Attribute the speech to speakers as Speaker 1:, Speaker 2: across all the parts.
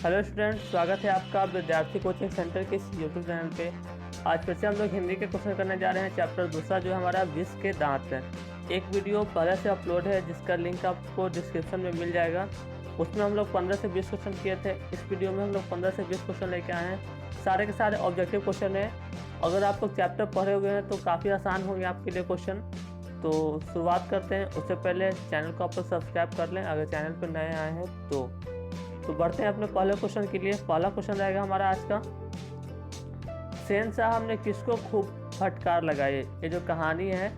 Speaker 1: Hello students, स्वागत है आपका विद्यार्थी कोचिंग सेंटर के इस यूट्यूब चैनल पे। आज फिर से हम लोग हिंदी के क्वेश्चन करने जा रहे हैं। चैप्टर दूसरा जो हमारा विष के दांत है। एक वीडियो पहले से अपलोड है जिसका लिंक आपको डिस्क्रिप्शन में मिल जाएगा। उसमें हम लोग 15 से 20 क्वेश्चन किए थे। इस वीडियो में हम लोग 15 से 20 क्वेश्चन लेके आए हैं। सारे के सारे ऑब्जेक्टिव क्वेश्चन है। अगर आप लोग चैप्टर पढ़े हुए हैं तो काफ़ी आसान होंगे आपके लिए क्वेश्चन। तो शुरुआत करते हैं। उससे पहले चैनल को आप लोग सब्सक्राइब कर लें अगर चैनल पर नए आए हैं तो बढ़ते हैं अपने पहले क्वेश्चन के लिए। पहला क्वेश्चन रहेगा हमारा आज का, सेन साहब ने किसको खूब फटकार लगाई। ये जो कहानी है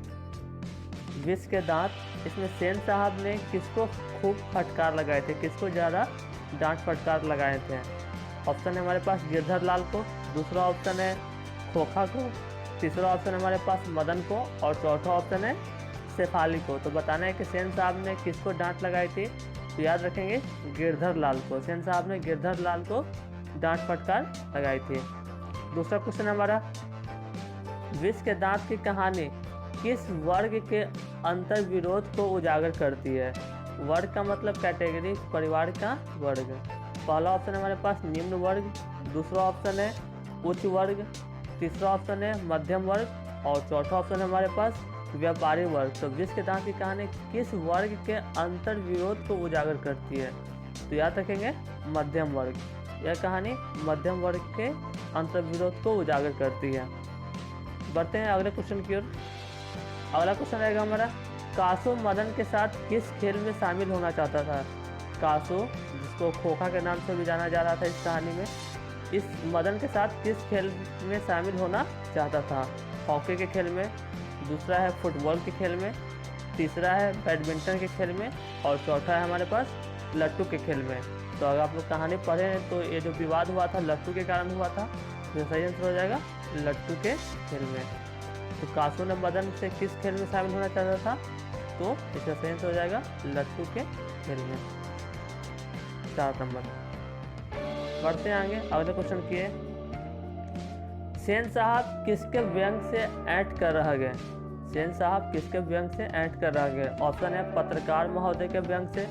Speaker 1: विष के दांत, इसमें सेन साहब ने किसको खूब फटकार लगाए थे, किसको ज़्यादा डांट फटकार लगाए थे। ऑप्शन है हमारे पास गिरधर लाल को, दूसरा ऑप्शन है खोखा को, तीसरा ऑप्शन है हमारे पास मदन को और चौथा ऑप्शन है शेफाली को। तो बताना है कि सेन साहब ने किसको डांट लगाई थी। तो याद रखेंगे गिरधर लाल को। सेन साहब ने गिरधर लाल को डांट फटकार लगाई थी। दूसरा क्वेश्चन हमारा, विष के दांत की कहानी किस वर्ग के अंतर विरोध को उजागर करती है। वर्ग का मतलब कैटेगरी, परिवार का वर्ग। पहला ऑप्शन है हमारे पास निम्न वर्ग, दूसरा ऑप्शन है उच्च वर्ग, तीसरा ऑप्शन है मध्यम वर्ग और चौथा ऑप्शन है हमारे पास व्यापारी वर्ग। तो विष के दांत की कहानी किस वर्ग के अंतर विरोध को उजागर करती है। तो याद रखेंगे मध्यम वर्ग। यह कहानी मध्यम वर्ग के अंतर विरोध को उजागर करती है। बढ़ते हैं अगले क्वेश्चन की ओर। अगला क्वेश्चन रहेगा हमारा, कासो मदन के साथ किस खेल में शामिल होना चाहता था। कासो, जिसको खोखा के नाम से भी जाना जा रहा था इस कहानी में, इस मदन के साथ किस खेल में शामिल होना चाहता था। हॉकी के खेल में, दूसरा है फुटबॉल के खेल में, तीसरा है बैडमिंटन के खेल में और चौथा है हमारे पास लट्टू के खेल में। तो अगर आप लोग कहानी पढ़े हैं तो ये जो विवाद हुआ था लट्टू के कारण हुआ था। तो सही आंसर हो जाएगा लट्टू के खेल में। तो कासू ने मदन से किस खेल में शामिल होना चाहता था, तो इसका सही आंसर हो जाएगा लट्टू के खेल में। 4 नंबर। बढ़ते हैं आगे अगले क्वेश्चन किए, सेन साहब किसके व्यंग से ऐंठ कर रह गए। सेन साहब किसके व्यंग से ऐंठ कर रह गए। ऑप्शन है पत्रकार महोदय के व्यंग से,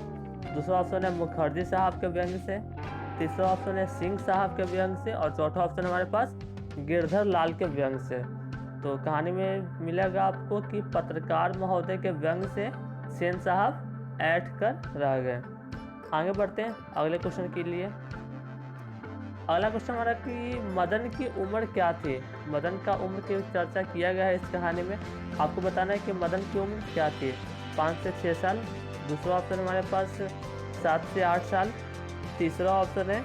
Speaker 1: दूसरा ऑप्शन है मुखर्जी साहब के व्यंग से, तीसरा ऑप्शन है सिंह साहब के व्यंग से और चौथा ऑप्शन हमारे पास गिरधर लाल के व्यंग से। तो कहानी में मिलेगा आपको कि पत्रकार महोदय के व्यंग से सेन साहब ऐंठ कर रह गए। आगे बढ़ते हैं अगले क्वेश्चन के लिए। अगला क्वेश्चन हमारा कि मदन की उम्र क्या थी। मदन का उम्र की चर्चा किया गया है इस कहानी में। आपको बताना है कि मदन की उम्र क्या थी। 5 से 6 साल, दूसरा ऑप्शन हमारे पास 7 से 8 साल, तीसरा ऑप्शन है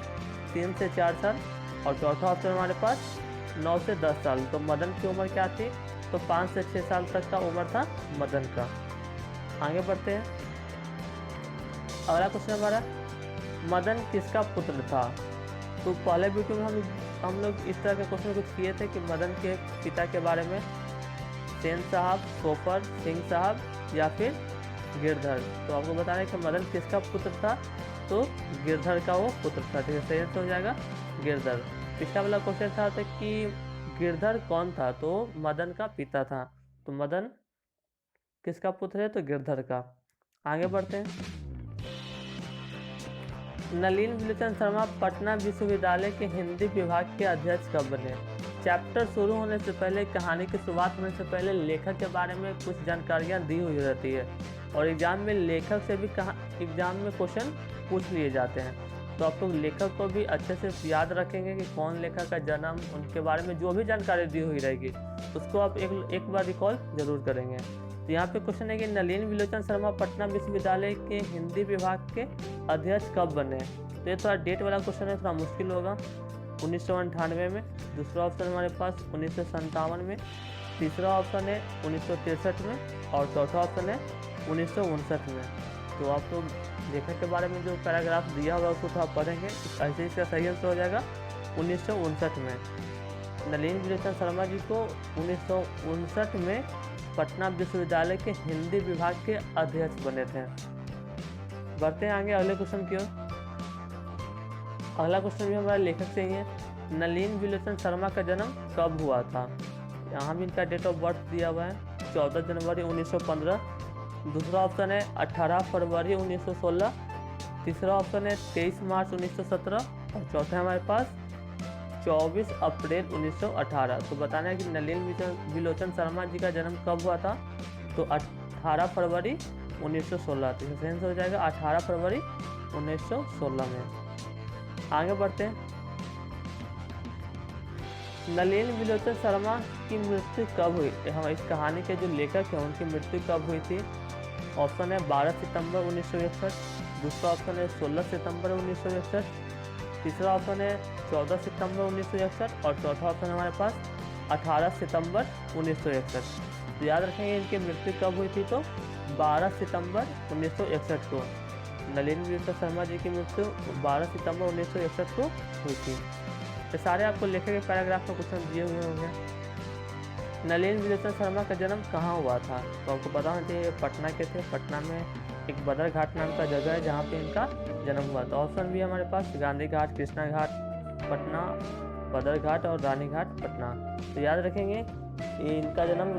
Speaker 1: 3 से 4 साल और चौथा ऑप्शन हमारे पास 9 से 10 साल। तो मदन की उम्र क्या थी, तो 5 से 6 साल तक का उम्र था मदन का। आगे बढ़ते हैं। अगला क्वेश्चन हमारा, मदन किसका पुत्र था। तो पहले वीडियो में हम लोग इस तरह के क्वेश्चन कुछ किए थे कि मदन के पिता के बारे में, सेन साहब, सोफर, सिंह साहब या फिर गिरधर। तो आपको बताना है कि मदन किसका पुत्र था, तो गिरधर का वो पुत्र था। ठीक है, सही आंसर हो जाएगा गिरधर। पिछला वाला क्वेश्चन था कि गिरधर कौन था, तो मदन का पिता था। तो मदन किसका पुत्र है, तो गिरधर का। आगे बढ़ते हैं। नलिन विलोचन शर्मा पटना विश्वविद्यालय के हिंदी विभाग के अध्यक्ष कब बने। चैप्टर शुरू होने से पहले, कहानी की शुरुआत होने से पहले लेखक के बारे में कुछ जानकारियां दी हुई रहती है और एग्जाम में लेखक से भी एग्जाम में क्वेश्चन पूछ लिए जाते हैं। तो आप लोग लेखक को भी अच्छे से याद रखेंगे कि कौन लेखक का जन्म, उनके बारे में जो भी जानकारी दी हुई रहेगी उसको आप एक बार रिकॉल जरूर करेंगे। तो यहाँ पे क्वेश्चन है कि नलिन विलोचन शर्मा पटना विश्वविद्यालय के हिंदी विभाग के अध्यक्ष कब बने। तो ये थोड़ा डेट वाला क्वेश्चन है, थोड़ा मुश्किल होगा। 1998 में, दूसरा ऑप्शन हमारे पास 1957 में, तीसरा ऑप्शन है 1963 में और चौथा ऑप्शन है 1959 में। तो आप लोग लेखक के बारे में जो पैराग्राफ दिया हुआ उसको थोड़ा पढ़ेंगे, ऐसे इसका सही आंसर हो जाएगा 1959 में। नलिन विलोचन शर्मा जी को 1959 में पटना विश्वविद्यालय के हिंदी विभाग के अध्यक्ष बने थे। बढ़ते हैं आगे अगले क्वेश्चन की ओर। अगला क्वेश्चन भी हमारा लेखक से ही है। नलिन विलोचन शर्मा का जन्म कब हुआ था। यहाँ भी इनका डेट ऑफ बर्थ दिया हुआ है 14 जनवरी 1915, दूसरा ऑप्शन है 18 फरवरी 1916, तीसरा ऑप्शन है 23 मार्च 1917 और चौथा है हमारे पास 24 अप्रैल 1918। तो बताना है कि नलिन विलोचन शर्मा जी का जन्म कब हुआ था, तो 18 फरवरी 1916। तो इसका आंसर हो जाएगा 18 फरवरी 1916 में। आगे बढ़ते हैं। नलिन विलोचन शर्मा की मृत्यु कब हुई? हम इस कहानी के जो लेखक हैं उनकी मृत्यु कब हुई थी? ऑप्शन है 12 सितंबर 1961, दूसरा ऑप्शन है 16 सितंबर 1961, तीसरा ऑप्शन है 14 सितंबर 1961 और चौथा ऑप्शन हमारे पास 18 सितंबर 1961। तो याद रखेंगे इनकी मृत्यु कब हुई थी, तो 12 सितंबर 1961 को नलिन विलोचन शर्मा जी की मृत्यु 12 सितंबर 1961 को हुई थी। ये सारे आपको लेखक के पैराग्राफ में क्वेश्चन दिए हुए होंगे। नलिन विलोचन शर्मा का जन्म कहाँ हुआ था? तो आपको पता होना चाहिए पटना के थे। पटना में एक बदर घाट नाम का जगह है जहाँ पे इनका जन्म हुआ था। ऑप्शन भी हमारे पास गांधी घाट, कृष्णा घाट पटना, बदर घाट और रानी घाट पटना। तो याद रखेंगे इनका जन्म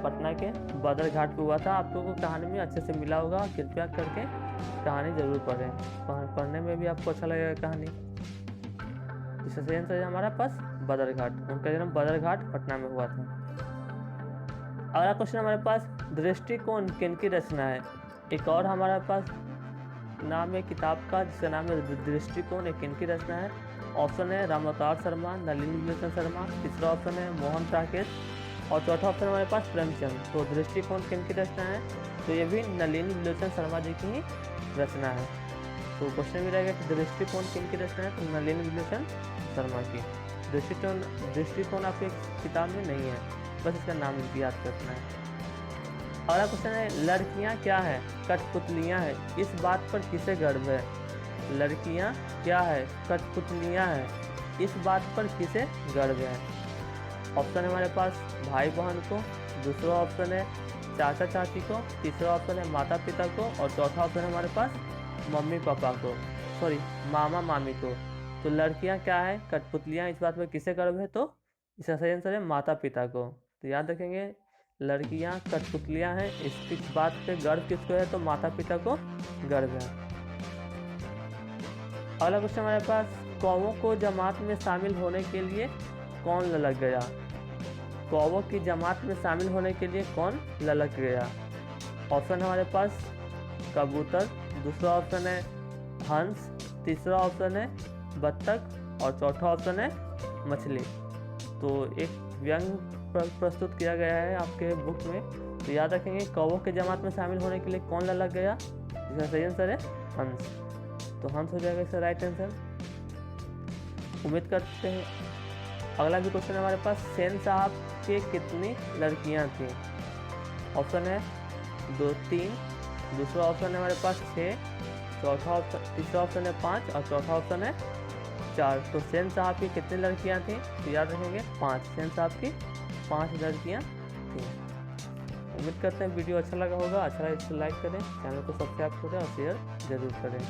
Speaker 1: पटना के बदर घाट पे हुआ था। आप लोगों को कहानी में अच्छे से मिला होगा, कृपया करके कहानी जरूर पढ़ें, पढ़ने में भी आपको अच्छा लगेगा कहानी। इसका सही आंसर है हमारा पास बदर घाट। उनका जन्म बदर घाट पटना में हुआ था। अगला क्वेश्चन हमारे पास दृष्टिकोण किनकी रचना है? एक और हमारे पास नाम है किताब का जिसका नाम है दृष्टिकोण, एक किनकी रचना है? ऑप्शन है रामावतार शर्मा, नलिन विलोचन शर्मा, तीसरा ऑप्शन है मोहन राकेश और चौथा ऑप्शन हमारे पास प्रेमचंद। तो दृष्टिकोण किनकी रचना है? तो ये भी नलिन विलोचन शर्मा जी की ही रचना है। तो क्वेश्चन भी रहेगा कि दृष्टिकोण किनकी रचना है? तो नलिन विलोचन शर्मा की। दृष्टिकोण आपकी किताब में नहीं है, बस इसका नाम याद रखना है। अगला क्वेश्चन है लड़कियां क्या है? कठपुतलियां है, इस बात पर किसे गर्व है? लड़कियां क्या है? कठपुतलियां है, इस बात पर किसे गर्व है? ऑप्शन है हमारे पास भाई बहन को, दूसरा ऑप्शन है चाचा चाची को, तीसरा ऑप्शन है माता पिता को और चौथा ऑप्शन है हमारे पास मम्मी पापा को, सॉरी मामा मामी को। तो लड़कियां क्या है? कठपुतलियां, इस बात पर किसे गर्व है? तो इसका सही आंसर है माता पिता को। तो याद रखेंगे लड़कियां कठपुतलियां हैं, इसकी बात पे गर्व किसको है? तो माता पिता को गर्व है। अगला क्वेश्चन हमारे पास कौवों को जमात में शामिल होने के लिए कौन ललक गया? कौवों की जमात में शामिल होने के लिए कौन ललक गया? ऑप्शन हमारे पास कबूतर, दूसरा ऑप्शन है हंस, तीसरा ऑप्शन है बत्तख और चौथा ऑप्शन है मछली। तो एक व्यंग प्रस्तुत किया गया है आपके बुक में। तो याद रखेंगे कौवों के जमात में शामिल होने के लिए कौन ललक गया? इसका सही आंसर है हंस। तो हंस हो जाएगा इसका राइट आंसर। उम्मीद करते हैं। अगला भी क्वेश्चन हमारे पास सेन साहब के कितनी लड़कियां थीं? ऑप्शन है 2, 3, दूसरा ऑप्शन है हमारे पास 6, चौथा ऑप्शन, तीसरा ऑप्शन है 5 और चौथा ऑप्शन है 4। तो सेन साहब की कितनी लड़कियां थीं? तो याद रखेंगे 5। सेन साहब की 5 लड़कियां थीं। उम्मीद करते हैं वीडियो अच्छा लगा होगा। अच्छा लगे तो लाइक करें, चैनल को सब्सक्राइब करें और शेयर जरूर करें।